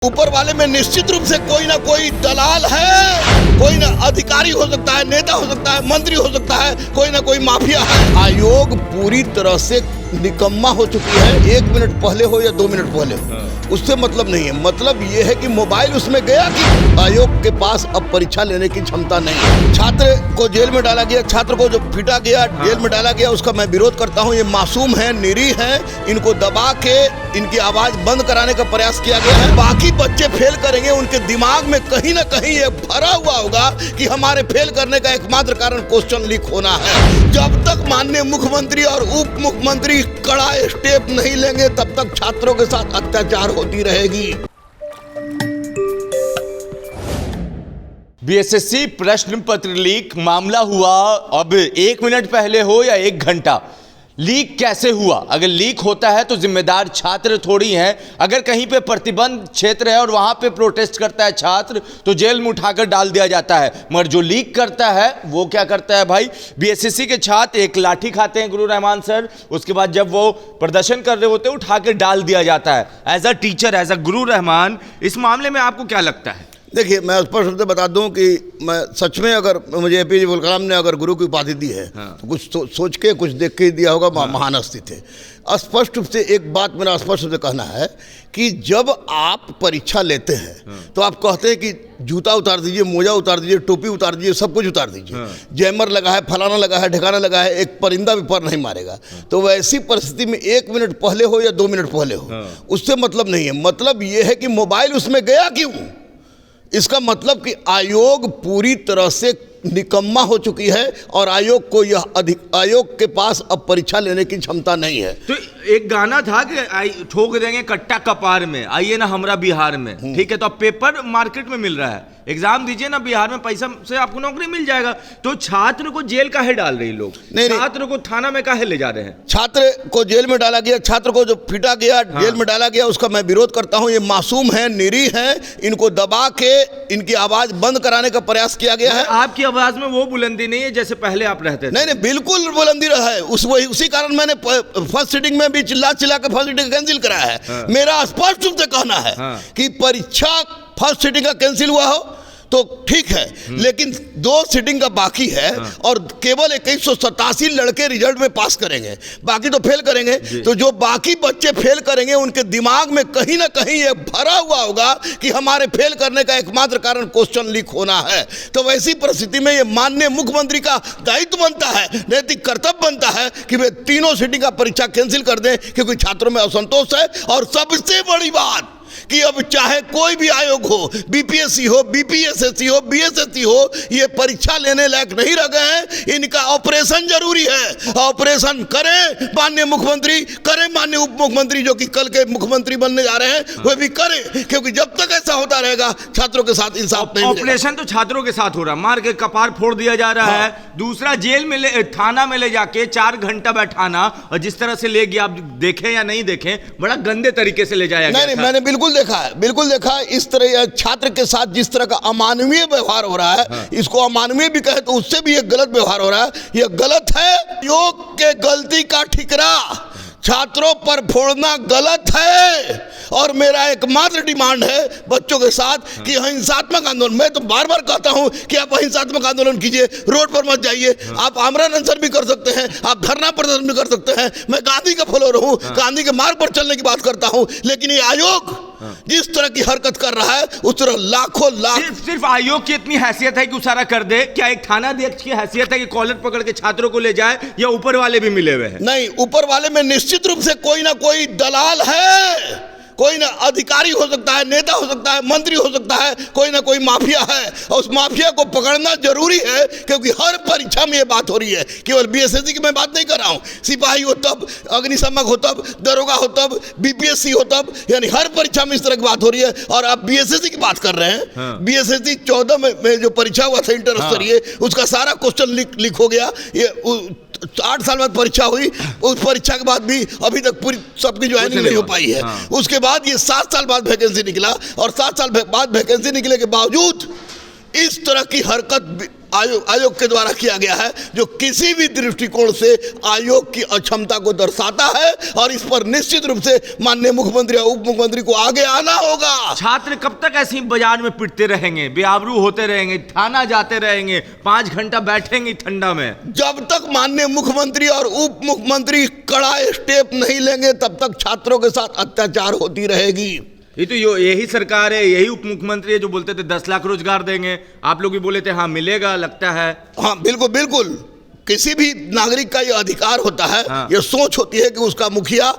ऊपर वाले में निश्चित रूप से कोई ना कोई दलाल है, कोई ना अधिकारी हो सकता है, नेता हो सकता है, मंत्री हो सकता है, कोई ना कोई माफिया है। आयोग पूरी तरह से निकम्मा हो चुकी है। 1 मिनट पहले हो या 2 मिनट पहले हो, उससे मतलब नहीं है। मतलब ये है कि मोबाइल उसमें गया कि आयोग के पास अब परीक्षा लेने की क्षमता नहीं है। छात्र को जेल में डाला गया, छात्र को जो पीटा गया, जेल में डाला गया, उसका मैं विरोध करता हूँ। ये मासूम है, निरीह है, इनको दबा के इनकी आवाज बंद कराने का प्रयास किया गया है। बाकी बच्चे फेल करेंगे, उनके दिमाग में कहीं ना कहीं ये भरा हुआ होगा कि हमारे फेल करने का एकमात्र कारण क्वेश्चन लीक होना है। जब तक माननीय मुख्यमंत्री और उप मुख्यमंत्री कड़ा स्टेप नहीं लेंगे, तब तक छात्रों के साथ अत्याचार होती रहेगी। बीएसएससी प्रश्न पत्र लीक मामला हुआ। अब 1 मिनट पहले हो या 1 घंटा, लीक कैसे हुआ? अगर लीक होता है तो जिम्मेदार छात्र थोड़ी हैं। अगर कहीं पे प्रतिबंध क्षेत्र है और वहां पे प्रोटेस्ट करता है छात्र, तो जेल में उठाकर डाल दिया जाता है। मगर जो लीक करता है वो क्या करता है भाई? बीएसएससी के छात्र एक लाठी खाते हैं गुरु रहमान सर, उसके बाद जब वो प्रदर्शन कर रहे होते हैं उठाकर डाल दिया जाता है। As a teacher, as a guru Rahman, इस मामले में आपको क्या लगता है? देखिए, मैं स्पष्ट रूप से बता दूं कि मैं सच में, अगर मुझे एपीजे अब्दुल कलाम ने अगर गुरु की उपाधि दी है, तो कुछ सोच के, कुछ देख के दिया होगा। महान हस्ती थे। स्पष्ट रूप से एक बात मेरा स्पष्ट रूप से कहना है कि जब आप परीक्षा लेते हैं तो आप कहते हैं कि जूता उतार दीजिए, मोजा उतार दीजिए, टोपी उतार दीजिए, सब कुछ उतार दीजिए। जैमर लगा है, फलाना लगा है, ठिकाना लगा है, एक परिंदा भी पर नहीं मारेगा। तो वैसी परिस्थिति में 1 मिनट पहले हो या 2 मिनट पहले हो, उससे मतलब नहीं है। मतलब ये है कि मोबाइल उसमें गया क्यों? इसका मतलब कि आयोग पूरी तरह से निकम्मा हो चुकी है और आयोग को आयोग के पास अब परीक्षा लेने की क्षमता नहीं है। तो एक गाना था कि ठोक देंगे कट्टा कपार में, आइए ना हमरा बिहार में। ठीक है, तो अब पेपर मार्केट में मिल रहा है, एग्जाम दीजिए ना, बिहार में पैसा से आपको नौकरी मिल जाएगा। तो छात्र को जेल काहे डाल रहे लोग? छात्र को थाना में काहे ले जा रहे हैं? छात्र को जेल में डाला गया, छात्र को जो पीटा गया, जेल में डाला गया, उसका मैं विरोध करता हूँ। ये मासूम है, निरीह है, इनको दबा के इनकी आवाज बंद कराने का प्रयास किया गया है। आपकी आवाज में वो बुलंदी नहीं है जैसे पहले आप रहते थे। नहीं, बिल्कुल बुलंदी रहा है। उसी कारण मैंने फर्स्ट सिटिंग में भी चिल्ला के फर्स्ट सिटिंग कैंसिल कराया है। मेरा स्पष्ट रूप से कहना है कि परीक्षा फर्स्ट सिटिंग का कैंसिल हुआ हो तो ठीक है, लेकिन 2 सिटिंग का बाकी है और केवल 2187 लड़के रिजल्ट में पास करेंगे, बाकी तो फेल करेंगे। तो जो बाकी बच्चे फेल करेंगे, उनके दिमाग में कहीं ना कहीं ये भरा हुआ होगा कि हमारे फेल करने का एकमात्र कारण क्वेश्चन लीक होना है। तो वैसी परिस्थिति में ये माननीय मुख्यमंत्री का दायित्व बनता है, नैतिक कर्तव्य बनता है कि वे तीनों सिटिंग का परीक्षा कैंसिल कर दें, क्योंकि छात्रों में असंतोष है। और सबसे बड़ी बात कि अब चाहे कोई भी आयोग हो, बीपीएससी हो, बीपीएसएससी हो, बीएसएससी हो, ये परीक्षा लेने लायक नहीं रह गए हैं। इनका ऑपरेशन जरूरी है। ऑपरेशन करें माननीय मुख्यमंत्री, करें माननीय उप मुख्यमंत्री, जो कि कल के मुख्यमंत्री बनने जा रहे हैं, वे भी करें, क्योंकि जब तक ऐसा होता रहेगा छात्रों के साथ इंसाफ नहीं मिलेगा। ऑपरेशन तो छात्रों के साथ हो रहा है, मार के कपार फोड़ दिया जा रहा है। दूसरा, जेल में थाना में ले जाके 4 घंटा बैठाना, और जिस तरह से ले गया, आप देखें या नहीं देखें, बड़ा गंदे तरीके से ले जाया गया। नहीं, मैंने बिल्कुल देखा है। इस तरह छात्र के साथ जिस तरह का अमानवीय व्यवहार हो रहा है, इसको अमानवीय भी कहे तो उससे भी एक गलत व्यवहार हो रहा है। यह गलत है। योग के गलती का ठिकरा छात्रों पर फोड़ना गलत है। और मेरा एकमात्र डिमांड है बच्चों के साथ कि हिंसात्मक आंदोलन, मैं तो बार बार कहता हूं कि आप हिंसात्मक आंदोलन कीजिए, रोड पर मत जाइए। आप आमरण अनशन भी कर सकते हैं, आप धरना प्रदर्शन भी कर सकते हैं। मैं गांधी का फॉलोअर हूं, गांधी के मार्ग पर चलने की बात करता हूं। लेकिन ये आयोग जिस तरह की हरकत कर रहा है, उस तरह लाखों लाख सिर्फ आयोग की इतनी हैसियत है कि वो सारा कर दे? क्या एक थाना अध्यक्ष की हैसियत है कि कॉलर पकड़ के छात्रों को ले जाए, या ऊपर वाले भी मिले हुए हैं? नहीं, ऊपर वाले में निश्चित रूप से कोई ना कोई दलाल है, कोई ना अधिकारी हो सकता है, नेता हो सकता है, मंत्री हो सकता है, कोई ना कोई माफिया है। और उस माफिया को पकड़ना जरूरी है, क्योंकि हर परीक्षा में ये बात हो रही है। केवल बीएसएससी की मैं बात नहीं कर रहा हूं, सिपाही हो तब, अग्निशामक हो तब, दरोगा हो तब, बीपीएससी हो तब, यानी हर परीक्षा में इस तरह की बात हो रही है। और आप बीएसएससी की बात कर रहे हैं। बीएसएससी 14 में जो परीक्षा हुआ था इंटर स्तरीय, उसका सारा क्वेश्चन लीक हो गया। ये 8 साल बाद परीक्षा हुई, उस परीक्षा के बाद भी अभी तक पूरी सबकी ज्वाइनिंग नहीं हो पाई है। उसके बाद ये 7 साल बाद वैकेंसी निकला, और 7 साल बाद वैकेंसी निकले के बावजूद इस तरह की हरकत आयोग के द्वारा किया गया है, जो किसी भी दृष्टिकोण से आयोग की अक्षमता को दर्शाता है। और इस पर निश्चित रूप से माननीय मुख्यमंत्री और उप मुख्यमंत्री को आगे आना होगा। छात्र कब तक ऐसे ही बाजार में पिटते रहेंगे, बेआबरू होते रहेंगे, थाना जाते रहेंगे, 5 घंटा बैठेंगे ठंडा में? जब तक माननीय मुख्यमंत्री और उप मुख्यमंत्री कड़ा स्टेप नहीं लेंगे तब तक छात्रों के साथ अत्याचार होती रहेगी। ये तो यही सरकार है, यही उप मुख्यमंत्री है जो बोलते थे 10 लाख रोजगार देंगे। आप लोग भी बोले थे हाँ मिलेगा, लगता है। हाँ बिल्कुल बिल्कुल, किसी भी नागरिक का ये अधिकार होता है। हाँ। ये सोच होती है कि उसका मुखिया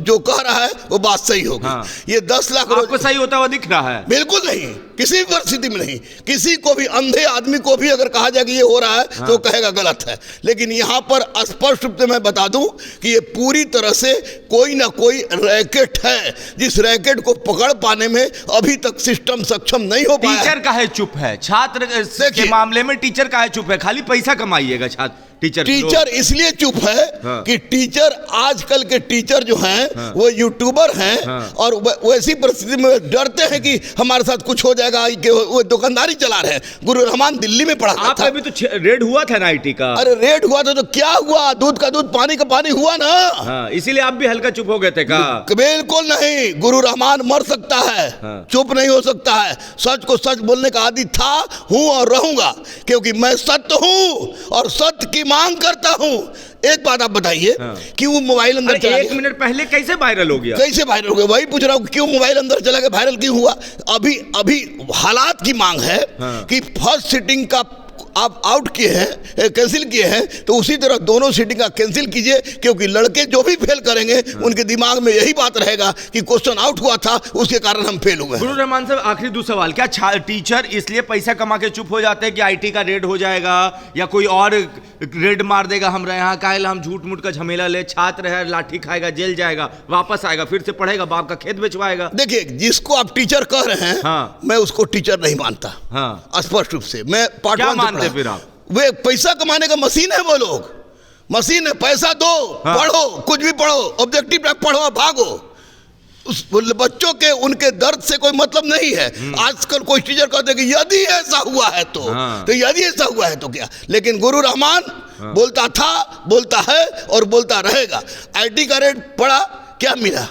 जो कह रहा है वो बात सही होगी। हाँ। ये 10 लाख आपको सही होता हुआ दिख रहा है? बिल्कुल नहीं, किसी भी परिस्थिति में नहीं। किसी को भी, अंधे आदमी को भी अगर कहा जाए कि ये हो रहा है हाँ। तो कहेगा गलत है। लेकिन यहाँ पर स्पष्ट रूप से मैं बता दूं कि ये पूरी तरह से कोई ना कोई रैकेट है, जिस रैकेट को पकड़ पाने में अभी तक सिस्टम सक्षम नहीं हो पाया। टीचर काहे चुप है? छात्र के मामले में टीचर काहे चुप है? खाली पैसा कमाइएगा छात्र। टीचर इसलिए चुप है हाँ। कि टीचर, आजकल के टीचर जो हैं हाँ। वो यूट्यूबर हैं हाँ। और वैसी परिस्थिति में डरते हैं कि हमारे साथ कुछ हो जाएगा, कि वो दुकानदारी चला रहे हैं। गुरु रहमान दिल्ली में पढ़ा था। अभी तो रेड हुआ था ना आईटी का। अरे रेड हुआ था तो क्या हुआ? दूध का दूध पानी का पानी हुआ ना हाँ। इसीलिए आप भी हल्का चुप हो गए थे का? बिल्कुल नहीं, गुरु रहमान मर सकता है हाँ। चुप नहीं हो सकता है। सच को सच बोलने का आदि था, हूं और रहूंगा, क्योंकि मैं सत्य हूं और सत्य की मांग करता हूं। एक बात आप बताइए हाँ। कि वो मोबाइल अंदर चला गया 1 मिनट पहले कैसे वायरल हो गया? कैसे वायरल हो गया वही पूछ रहा हूं, क्यों मोबाइल अंदर चला गया, वायरल क्यों हुआ? अभी हालात की मांग है हाँ। कि फर्स्ट सिटिंग का आप आउट किए हैं, कैंसिल किए हैं, तो उसी तरह दोनों सीटिंग का कैंसिल कीजिए, क्योंकि लड़के जो भी फेल करेंगे उनके दिमाग में यही बात रहेगा कि क्वेश्चन आउट हुआ था, उसके कारण हम फेल हुए। गुरु रहमान साहब, आखिरी 2 सवाल। क्या टीचर इसलिए पैसा कमा के चुप हो जाते हैं कि आईटी का रेड हो जाएगा या कोई और रेड मार देगा हमारे यहाँ, काहे हम झूठ मूठ का झमेला ले? छात्र है, लाठी खाएगा, जेल जाएगा, वापस आएगा, फिर से पढ़ेगा, बाप का खेत बेचवाएगा। देखिए, जिसको आप टीचर कह रहे हैं हाँ। मैं उसको टीचर नहीं मानता हाँ। स्पष्ट रूप से। मैं फिर आप वे पैसा कमाने का मशीन है, वो लोग मशीन है। पैसा दो हाँ। पढ़ो, कुछ भी पढ़ो, ऑब्जेक्टिव पढ़ो, भागो। उस बच्चों के उनके दर्द से कोई मतलब नहीं है। आजकल कोई टीचर कहते हैं कि यदि ऐसा हुआ है तो यदि ऐसा हुआ है तो क्या। लेकिन गुरु रहमान बोलता था, बोलता है और बोलता रहेगा। आईटी का रेट पड़ा, क्या मिला?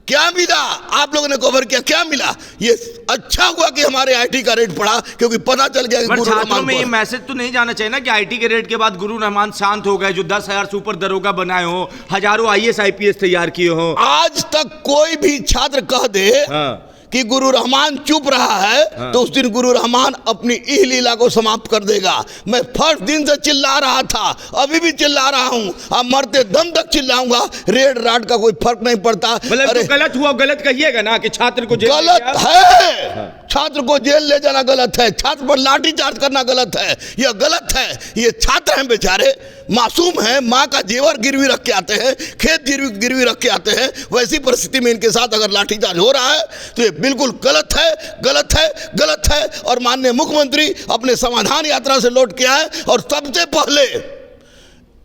क्या मिला? आप लोगों ने कवर किया, क्या मिला? ये अच्छा हुआ कि हमारे आईटी का रेट पड़ा, क्योंकि पता चल गया कि गुरु रहमान में ये मैसेज तो नहीं जाना चाहिए ना कि आईटी के रेट के बाद गुरु रहमान शांत हो गए, जो 10,000 से ऊपर दरोगा बनाए हो, हजारों आईएएस आईपीएस तैयार किए हो। आज तक कोई भी छात्र कह दे हाँ। कि गुरु रहमान चुप रहा है हाँ। तो उस दिन गुरु रहमान अपनी इह लीला को समाप्त कर देगा। मैं फर्स्ट दिन से चिल्ला रहा था, अभी भी चिल्ला रहा हूं, अब मरते दम तक चिल्लाऊंगा। रेड राड का कोई फर्क नहीं पड़ता। तो गलत हुआ, गलत कहिएगा ना कि छात्र को जेल गलत है हाँ। छात्र को जेल ले जाना गलत है, छात्र पर लाठी चार्ज करना गलत है, यह गलत है। ये छात्र हैं बेचारे, मासूम हैं, माँ का जेवर गिरवी रख के आते हैं, खेत गिरवी रख के आते हैं। वैसी परिस्थिति में इनके साथ अगर लाठीचार्ज हो रहा है तो ये बिल्कुल गलत है, गलत है, गलत है। और माननीय मुख्यमंत्री अपने समाधान यात्रा से लौट के आए और सबसे पहले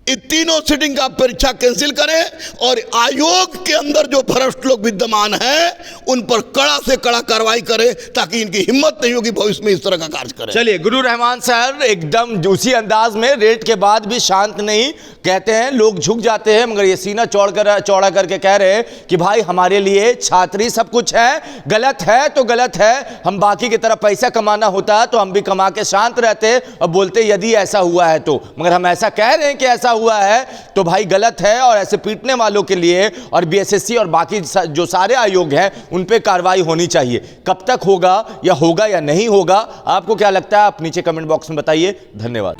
इन तीनों सीटिंग का परीक्षा कैंसिल करें और आयोग के अंदर जो भ्रष्ट लोग विद्यमान हैं उन पर कड़ा से कड़ा कार्रवाई करें, ताकि इनकी हिम्मत नहीं होगी भविष्य में इस तरह का कार्य करें। चलिए, गुरु रहमान सर एकदम उसी अंदाज में रेट के बाद भी शांत नहीं, कहते हैं लोग झुक जाते हैं, मगर ये सीना चौड़ा करके कह रहे हैं कि भाई हमारे लिए छात्री सब कुछ है, गलत है तो गलत है। हम बाकी की तरह पैसा कमाना होता है तो हम भी कमा के शांत रहते और बोलते यदि ऐसा हुआ है तो, मगर हम ऐसा कह रहे हैं कि ऐसा हुआ है तो भाई गलत है। और ऐसे पीटने वालों के लिए और बीएसएससी और बाकी जो सारे आयोग हैं उन पे कार्रवाई होनी चाहिए। कब तक होगा या नहीं होगा, आपको क्या लगता है? आप नीचे कमेंट बॉक्स में बताइए। धन्यवाद।